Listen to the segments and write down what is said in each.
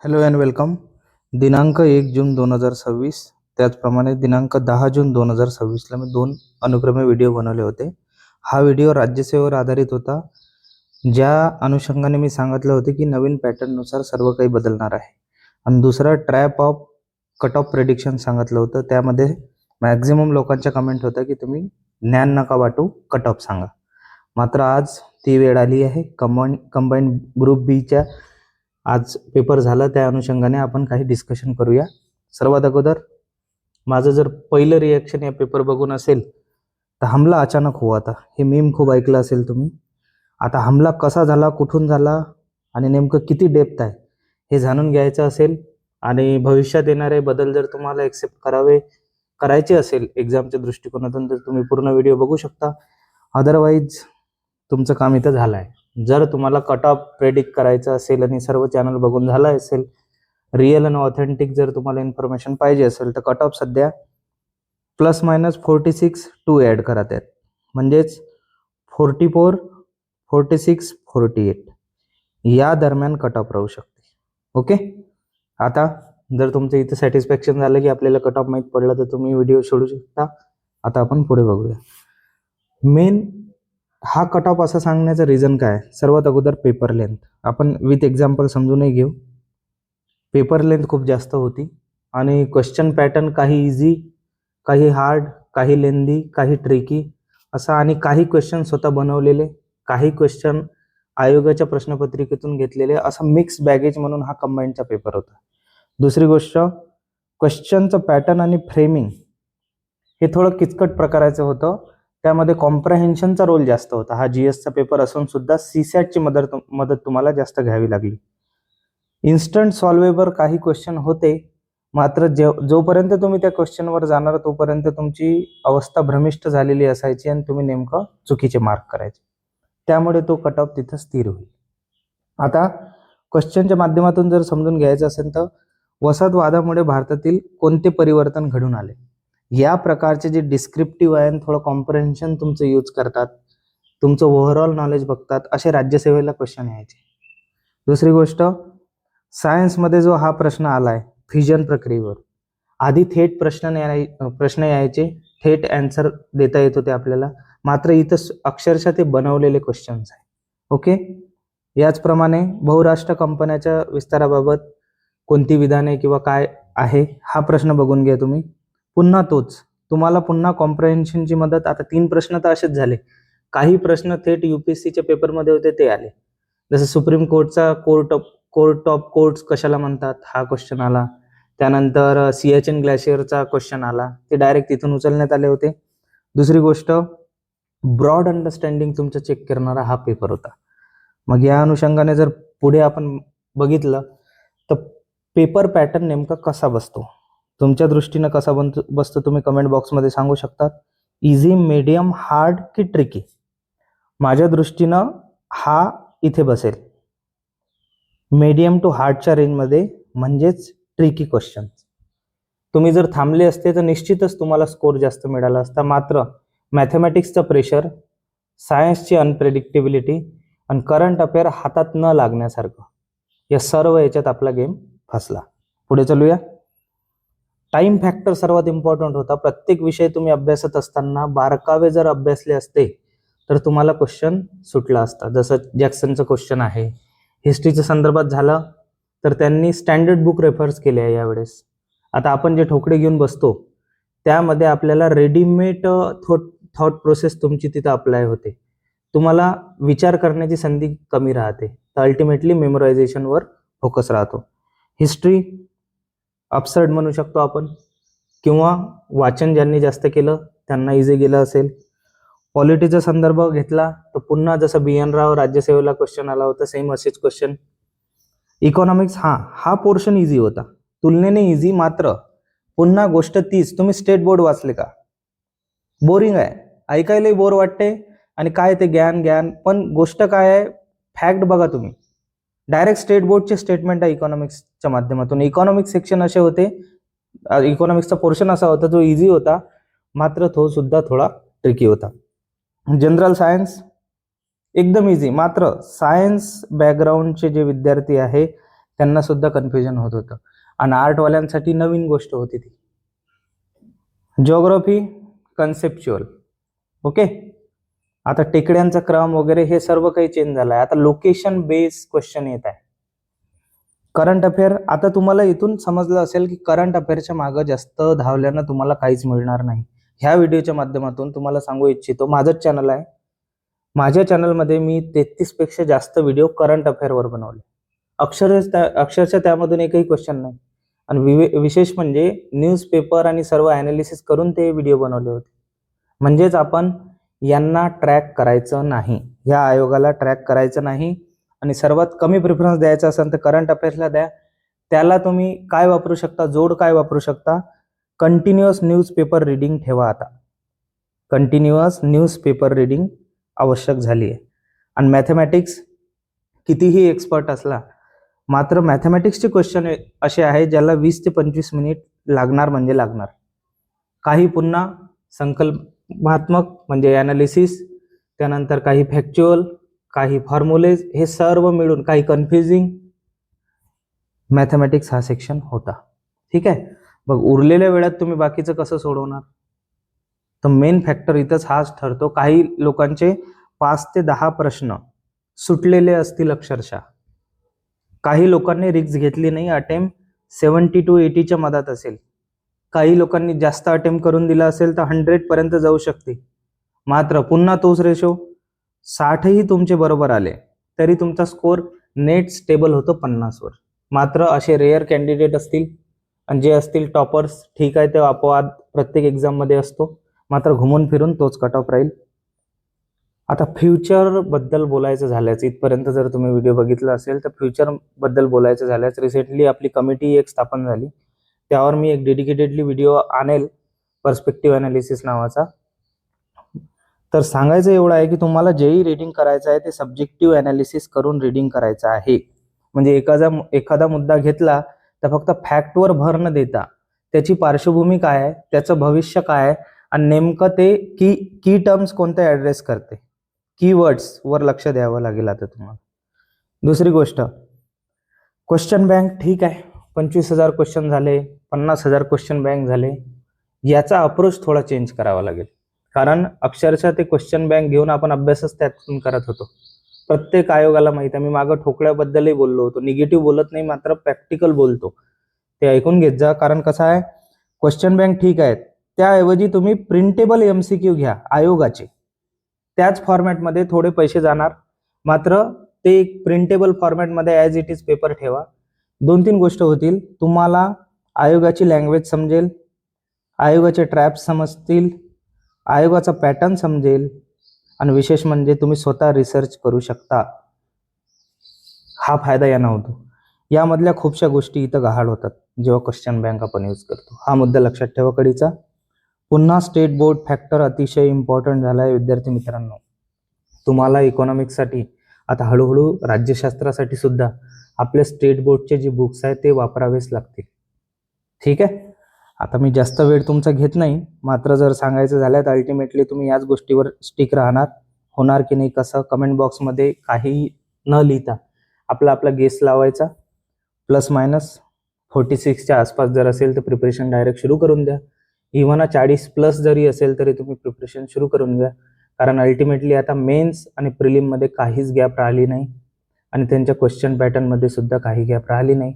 Hello and welcome. दिनांक 1 जून 2026 त्याचप्रमाणे दिनांक 10 जून 2026ला मी 2 अनुक्रमे व्हिडिओ बनवले होते. हा व्हिडिओ राज्यसेवेवर आधारित होता, ज्या अनुषंगाने मी सांगितलं होते की नवीन पॅटर्ननुसार सर्व काही बदलणार आहे. आणि दुसरा trap of cut off prediction सांगितलं होतं. त्यामध्ये मॅक्झिमम लोकांच्या कमेंट होत्या की तुम्ही ज्ञान नका वाटू, कट ऑफ सांगा. मात्र आज ती वेळ आली आहे. कंबाईंड ग्रुप बीच्या आज पेपर झाला, त्या अनुषंगाने आपण काही डिस्कशन करूया. सर्वात अगोदर माझं जर पहिलं रिॲक्शन या पेपर बघून असेल तर हमला अचानक हुआ था, हे मीम खूप ऐकलं असेल तुम्ही. आता हमला कसा झाला, कुठून झाला आणि नेमकं किती डेप्थ आहे हे जाणून घ्यायचं असेल आणि भविष्यात येणारे बदल जर तुम्हाला एक्सेप्ट करायचे असेल एक्झामच्या दृष्टिकोनातून तर तुम्ही पूर्ण व्हिडिओ बघू शकता. अदरवाईज तुमचं काम इथं झालं आहे. जर तुम्हाला कट ऑफ प्रेडिक्ट करायचं असेल आणि सर्व चॅनल बघून झालं असेल, रिअल आणि ऑथेंटिक जर तुम्हाला इन्फॉर्मेशन पाहिजे असेल तर कट ऑफ सध्या ±46 टू ॲड करा त्यात, म्हणजेच 44, 46, 48 या दरम्यान कट ऑफ राहू शकते. ओके, आता जर तुमचं इथं सॅटिस्फॅक्शन झालं की आपल्याला कट ऑफ माहीत पडलं तर तुम्ही व्हिडिओ सोडू शकता. आता आपण पुढे बघूया. मेन हा कट ऑफ असं सांगण्याचं रिझन काय? सर्वात अगोदर पेपर लेंथ आपण विथ एक्झाम्पल समजूनही घेऊ. पेपर लेंथ खूप जास्त होती आणि क्वेश्चन पॅटर्न काही इझी, काही हार्ड, काही लेंदी, काही ट्रिकी असा, आणि काही क्वेश्चन स्वतः बनवलेले, काही क्वेश्चन आयोगाच्या प्रश्नपत्रिकेतून घेतलेले, असा मिक्स बॅगेज म्हणून हा कंबाईंडचा पेपर होता. दुसरी गोष्ट, क्वेश्चनचं पॅटर्न आणि फ्रेमिंग हे थोडं किचकट प्रकाराचं होतं. त्यामध्ये कॉम्प्रहेन्शनचा रोल जास्त होता. हा जीएसचा पेपर असून सुद्धा सीसॅटची मदत तुम्हाला जास्त घ्यावी लागली. इन्स्टंट सॉल्वेबल काही क्वेश्चन होते, मात्र जोपर्यंत तुम्ही त्या क्वेश्चनवर जाणार तोपर्यंत तुमची अवस्था भ्रमिष्ट झालेली असायची आणि तुम्ही नेमकं चुकीचे मार्क करायचे. त्यामुळे तो कट ऑफ तिथं स्थिर होईल. आता क्वेश्चनच्या माध्यमातून जर समजून घ्यायचं असेल तर वसाहतवादामुळे भारतातील कोणते परिवर्तन घडून आले, या प्रकारचे जे डिस्क्रिप्टिव्ह आहे, थोडं कॉम्प्रहेन्शन तुमचं यूज करतात, तुमचं ओव्हरऑल नॉलेज बघतात, असे राज्यसेवेला क्वेश्चन यायचे. दुसरी गोष्ट, सायन्समध्ये जो हा प्रश्न आलाय फ्युजन प्रक्रियेवर, आधी थेट प्रश्न यायचे, थेट अँसर देता येत होते आपल्याला, मात्र इथं अक्षरशः ते बनवलेले क्वेश्चन्स आहे. ओके, याचप्रमाणे बहुराष्ट्र कंपन्याच्या विस्ताराबाबत कोणती विधाने किंवा काय आहे हा प्रश्न बघून घ्या तुम्ही. पुन्हा तोच, तुम्हाला पुन्हा कॉम्प्रहेन्शनची मदत. आता 3 प्रश्न तर असेच झाले. काही प्रश्न थेट युपीएससीच्या पेपरमध्ये होते ते आले, जसं सुप्रीम कोर्टचा कोर्ट ऑफ कोर्ट्स कशाला म्हणतात हा क्वेश्चन आला. त्यानंतर सियाचीन ग्लेशियरचा क्वेश्चन आला, ते डायरेक्ट तिथून उचलण्यात आले होते. दुसरी गोष्ट, ब्रॉड अंडरस्टँडिंग तुमचं चेक करणारा हा पेपर होता. मग या अनुषंगाने जर पुढे आपण बघितलं तर पेपर पॅटर्न नेमका कसा बसतो, तुमच्या दृष्टीनं कसा बसतो तुम्ही कमेंट बॉक्समध्ये सांगू शकता. इझी, मीडियम, हार्ड की ट्रिकी? माझ्या दृष्टीनं हा इथे बसेल मीडियम टू हार्डच्या रेंजमध्ये, म्हणजेच ट्रिकी क्वेश्चन. तुम्ही जर थांबले असते तर निश्चितच तुम्हाला स्कोर जास्त मिळाला असता. मात्र मॅथमॅटिक्सचं प्रेशर, सायन्सची अनप्रेडिक्टेबिलिटी आणि करंट अफेअर हातात न लागण्यासारखं, या सर्व याच्यात आपला गेम फसला. पुढे चलूया. टाइम फॅक्टर सर्वात इम्पॉर्टंट होता. प्रत्येक विषय तुम्ही अभ्यासत असताना बारकावे जर अभ्यासले असते तर तुम्हाला क्वेश्चन सुटला असता. जसं जॅक्सनचं क्वेश्चन आहे, हिस्ट्रीच्या संदर्भात झालं तर त्यांनी स्टँडर्ड बुक रेफर्स केले आहे यावेळेस. आता आपण जे ठोकळे घेऊन बसतो त्यामध्ये आपल्याला रेडीमेड थॉट प्रोसेस तुमची तिथं अप्लाय होते, तुम्हाला विचार करण्याची संधी कमी राहते, तर अल्टिमेटली मेमोरायझेशनवर फोकस राहतो. हिस्ट्री अपसर्ड म्हणू शकतो आपण, किंवा वाचन ज्यांनी जास्त केलं त्यांना इझी गेलं असेल. पॉलिटीचा संदर्भ घेतला तर पुन्हा जसं BN राव राज्यसेवेला क्वेश्चन आला होता, सेम असेच क्वेश्चन. इकॉनॉमिक्स हा पोर्शन इझी होता, तुलनेने इझी, मात्र पुन्हा गोष्ट तीच, तुम्ही स्टेट बोर्ड वाचले का? बोरिंग आहे, ऐकायलाही बोर वाटते, आणि काय ते ज्ञान, पण गोष्ट काय आहे, फॅक्ट बघा तुम्ही. डायरेक्ट स्टेट बोर्डचे स्टेटमेंट आहे इकॉनॉमिक्सच्या माध्यमातून. इकॉनॉमिक्स सेक्शन असे होते, इकॉनॉमिक्सचा पोर्शन असा होता जो इझी होता, मात्र तो सुद्धा थोडा ट्रिकी होता. जनरल सायन्स एकदम इझी, मात्र सायन्स बॅकग्राऊंडचे जे विद्यार्थी आहे त्यांना सुद्धा कन्फ्युजन होत होतं. आणि आर्टवाल्यांसाठी नवीन गोष्ट होती ती. Geography conceptual. ओके. आता टेकड्यांचा क्रम वगैरे हे सर्व काही चेंज झालं आहे. आता लोकेशन बेस्ड क्वेश्चन येत आहे. करंट अफेअर, आता तुम्हाला इथून समजलं असेल की करंट अफेअरच्या मागं जास्त धावल्यानं तुम्हाला काहीच मिळणार नाही. ह्या व्हिडिओच्या माध्यमातून तुम्हाला सांगू इच्छितो, माझंच चॅनल आहे, माझ्या चॅनलमध्ये मी 33 पेक्षा जास्त व्हिडिओ करंट अफेअरवर बनवले. अक्षरशः त्यामधून एकही क्वेश्चन नाही. आणि विशेष म्हणजे न्यूजपेपर आणि सर्व ॲनालिसिस करून ते व्हिडिओ बनवले होते. म्हणजेच आपण यांना ट्रॅक करायचं नाही, ह्या आयोगाला ट्रॅक करायचं नाही. आणि सर्वात कमी प्रिफरन्स द्यायचा असेल तर करंट अफेअर्सला द्या. त्याला तुम्ही काय वापरू शकता, जोड काय वापरू शकता, कंटिन्युअस न्यूजपेपर रीडिंग ठेवा. आता कंटिन्युअस न्यूजपेपर रीडिंग आवश्यक झाली आहे. आणि मॅथमॅटिक्स कितीही एक्सपर्ट असला, मात्र मॅथमॅटिक्सचे क्वेश्चन असे आहे ज्याला 20 ते 25 मिनिट लागणार म्हणजे लागणार. काही पुन्हा संकल्पात्मक म्हणजे ॲनालिसिस, त्यानंतर काही फॅक्च्युअल, काही फॉर्म्युलेज, हे सर्व मिळून काही कन्फ्युजिंग मॅथमॅटिक्स हा सेक्शन होता. ठीक आहे. मग उरलेल्या वेळात तुम्ही बाकीचं कसं सोडवणार, तर मेन फॅक्टर इथंच हाच ठरतो. काही लोकांचे 5 ते 10 प्रश्न सुटलेले असतील अक्षरशः. काही लोकांनी रिस्क घेतली नाही, अटेम्प्ट 70 to 80च्या मधात असेल. काही लोकांनी जास्त अटेम्प्ट करून दिला असेल तर 100 पर्यंत जाऊ शकते. मात्र पुन्हा तोच रेशो, 60ही तुमचे बरोबर आले तरी तुमचा स्कोर नेट स्टेबल होतो 50 वर. मात्र असे रेअर कॅन्डिडेट असतील आणि जे असतील टॉपर्स, ठीक आहे, ते अपवाद प्रत्येक एक्झाममध्ये असतो, मात्र घुमून फिरून तोच कट ऑफ राहील. आता फ्युचर बद्दल बोलायचं झाल्यास, इथपर्यंत जर तुम्ही व्हिडिओ बघितला असेल तर फ्युचर बद्दल बोलायचं झाल्यास, रिसेंटली आपली कमिटी एक स्थापन झाली, त्यावर मी एक डेडिकेटेडली व्हिडिओ आणेल, पर्स्पेक्टिव्ह ॲनालिसिस नावाचा. तर सांगायचं एवढं आहे की तुम्हाला जेही रीडिंग करायचं आहे ते सब्जेक्टिव्ह ॲनालिसिस करून रीडिंग करायचं आहे. म्हणजे एखादा मुद्दा घेतला तर फक्त फॅक्टवर भर न देता त्याची पार्श्वभूमी काय आहे, त्याचं भविष्य काय आहे, आणि नेमकं ते की टर्म्स कोणते ॲड्रेस करते, कीवर्ड्स वर लक्ष द्यावं लागेल आता तुम्हाला. दुसरी गोष्ट, क्वेश्चन बँक. ठीक आहे, 25,000 क्वेश्चन झाले, 50,000 क्वेश्चन बँक झाले, याचा अप्रोच थोडा चेंज करावा लागेल. कारण अक्षरशः ते क्वेश्चन बँक घेऊन आपण अभ्यासच त्यातून करत होतो. प्रत्येक आयोगाला माहिती आहे, मी मागं ठोकळ्याबद्दलही बोललो होतो. निगेटिव्ह बोलत नाही, मात्र प्रॅक्टिकल बोलतो, ते ऐकून घेत जा. कारण कसं आहे, क्वेश्चन बँक ठीक आहे, त्याऐवजी तुम्ही प्रिंटेबल MCQ घ्या आयोगाचे. त्याच फॉर्मॅटमध्ये थोडे पैसे जाणार, मात्र ते एक प्रिंटेबल फॉर्मॅटमध्ये ॲज इट इज पेपर ठेवा. 2-3 गोष्ट होतील, तुम्हाला आयोगाची लँग्वेज समजेल, आयोगाचे ट्रॅप्स समजतील, आयोगाचा पॅटर्न समजेल, आणि विशेष म्हणजे तुम्ही स्वतः रिसर्च करू शकता. हा फायदा यांना होतो. यामधल्या खूपशा गोष्टी इथं गहाळ होतात जेव्हा क्वेश्चन बँक आपण यूज करतो. हा मुद्दा लक्षात ठेवा कडीचा. पुन्हा स्टेट बोर्ड फॅक्टर अतिशय इम्पॉर्टंट झाला आहे विद्यार्थी मित्रांनो. तुम्हाला इकॉनॉमिक्ससाठी, आता हळूहळू राज्यशास्त्रासाठी सुद्धा आपल्या स्टेट बोर्डचे जे बुक्स आहेत ते वापरावेच लागतील. ठीक आहे. आता मी जास्त वेळ तुमचा घेत नाही, मात्र जर सांगायचं झालं तर अल्टिमेटली तुम्ही याच गोष्टीवर स्टिक राहणार. होणार की नाही कसं, कमेंट बॉक्समध्ये काही न लिहिता आपला गेस लावायचा. ±46च्या आसपास जर असेल तर प्रिपरेशन डायरेक्ट सुरू करून द्या. इव्हन 40+ जरी असेल तरी तुम्ही प्रिपरेशन सुरू करून द्या. कारण अल्टिमेटली आता मेन्स आणि प्रिलिममध्ये काहीच गॅप राहिली नाही, आणि त्यांच्या क्वेश्चन पॅटर्नमध्ये सुद्धा काही गॅप राहिली नाही.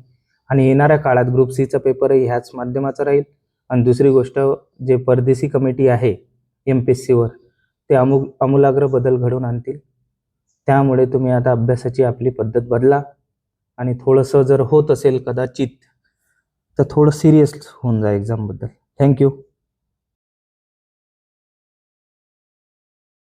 आणि येणाऱ्या काळात ग्रुप सीचा पेपरही ह्याच माध्यमाचा राहील. आणि दुसरी गोष्ट, जे परदेशी कमिटी आहे MPSCवर, ते आमूलाग्र बदल घडवून आणतील. त्यामुळे तुम्ही आता अभ्यासाची आपली पद्धत बदला, आणि थोडंसं जर होत असेल कदाचित तर थोडं सिरियस होऊन जा एक्झामबद्दल. थँक्यू.